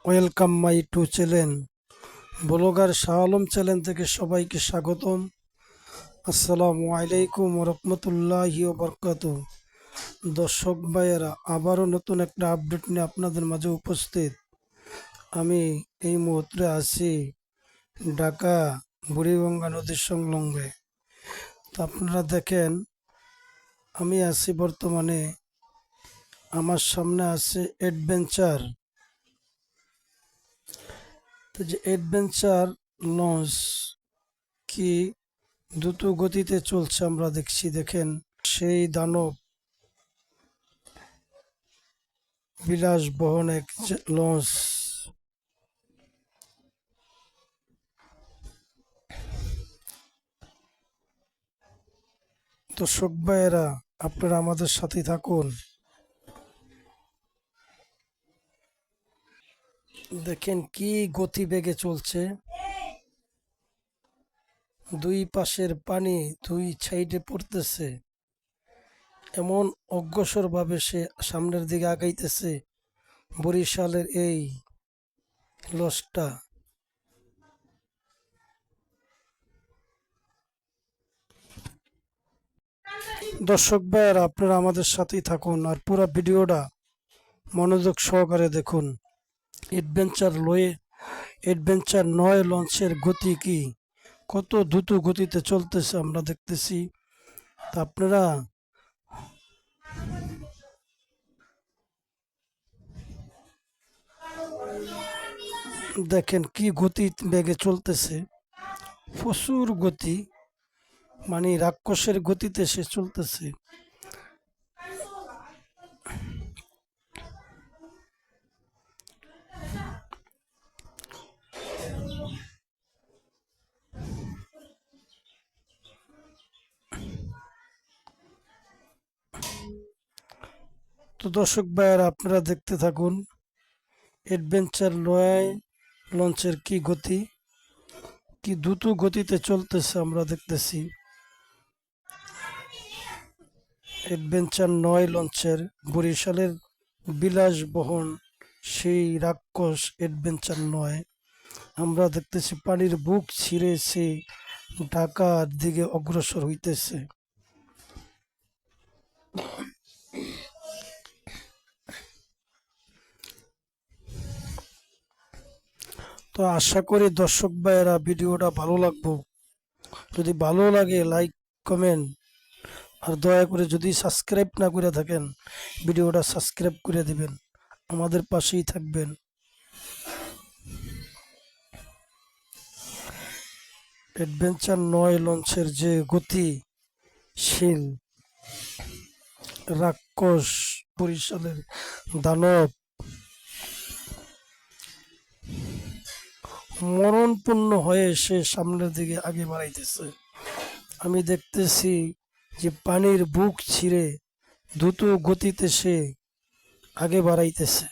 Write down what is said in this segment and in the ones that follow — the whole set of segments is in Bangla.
Welcome my to channel blogger Shah Alam channel থেকে সবাইকে স্বাগতম। আসসালামু আলাইকুম রহমতুল্লাহি বরকাতুহ। দর্শক ভাইয়েরা, আবারও নতুন একটা আপডেট নিয়ে আপনাদের মাঝে উপস্থিত। আমি এই মুহূর্তে আছি ঢাকা বুড়িগঙ্গা নদীর সংলগ্নে। তো আপনারা দেখেন, আমি আছি বর্তমানে, আমার সামনে আছে অ্যাডভেঞ্চার। তো যে অ্যাডভেঞ্চার লঞ্চ কি দ্রুত গতিতে চলছে আমরা দেখছি। দেখেন, সেই দানব বিলাস বহন এক লঞ্চ। দর্শক ভাইয়েরা, আপনারা আমাদের সাথে থাকুন। দেখেন কি গতিবেগে চলছে। দুই পাশের পানি দুই সাইডে পড়তেছে, এমন অগ্রসর ভাবে সে সামনের দিকে আগাইতেছে বরিশালের এই লঞ্চটা। দর্শক ভাইয়েরা, আপনারা আমাদের সাথেই থাকুন আর পুরো ভিডিওটা মনোযোগ সহকারে দেখুন। অ্যাডভেঞ্চার 9 লঞ্চের গতি কি, কত দ্রুত গতিতে চলতেছে আমরা দেখতেছি। তা আপনারা দেখেন কি গতি বেগে চলতেছে, প্রচুর গতি, মানে রাক্ষসের গতিতে সে চলতেছে। তো দর্শক ভাইয়েরা, আপনারা দেখতে থাকুন অ্যাডভেঞ্চার লঞ্চের কি গতি, কি দ্রুত গতিতে চলতেছে আমরা দেখতেছি। অ্যাডভেঞ্চার 9 লঞ্চের বরিশালের বিলাসবহুল সেই রাক্ষস অ্যাডভেঞ্চার 9 আমরা দেখতেছি পানির বুক ছিঁড়ে সে ঢাকার দিকে অগ্রসর হইতেছে। তো আশা করি দর্শক ভাইয়েরা ভিডিওটা ভালো লাগবে। যদি ভালো লাগে লাইক, কমেন্ট, আর দয়া করে যদি সাবস্ক্রাইব না করে থাকেন ভিডিওটা সাবস্ক্রাইব করে দিবেন, আমাদের পাশেই থাকবেন। অ্যাডভেঞ্চার 9 লঞ্চের যে গতিশীল রাক্ষস বরিশালের দানব মরণপূর্ণ হয়ে সে সামনের দিকে আগে বাড়াইতেছে। আমি দেখতেছি যে পানির বুক ছিঁড়ে দ্রুত গতিতে সে আগে বাড়াইতেছে।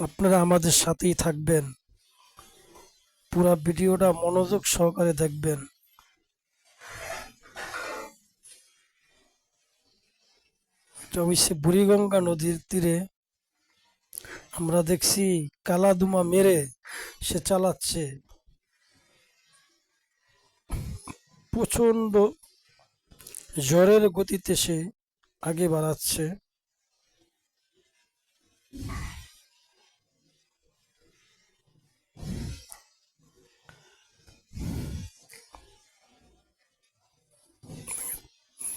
আপনারা আমাদের সাথেই থাকবেন, পুরো ভিডিওটা মনোযোগ সহকারে দেখবেন। এটা হচ্ছে বুড়িগঙ্গা নদীর তীরে। আমরা দেখছি কালাদুমা মেরে সে চালাচ্ছে, প্রচন্ড ঝড়ের গতিতে সে আগে বাড়াচ্ছে।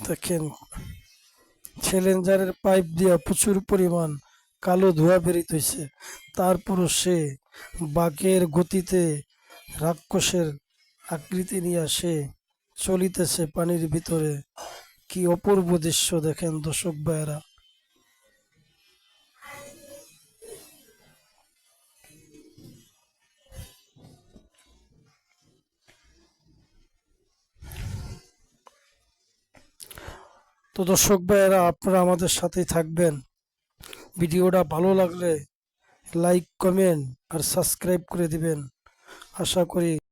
দেখেন, চ্যালেঞ্জারের পাইপ দিয়া প্রচুর পরিমাণ কালো ধোঁয়া বেরিতেছে, তারপরও সে বাঘের গতিতে রাক্ষসের আকৃতি নিয়ে সে চলিতেছে পানির ভিতরে। কি অপূর্ব দৃশ্য দেখেন দর্শক ভাইয়েরা। তো দর্শক ভাইয়েরা, আপনারা আমাদের সাথেই থাকবেন। ভিডিওটা ভালো লাগলে লাইক কমেন্ট আর সাবস্ক্রাইব করে দিবেন। আশা করি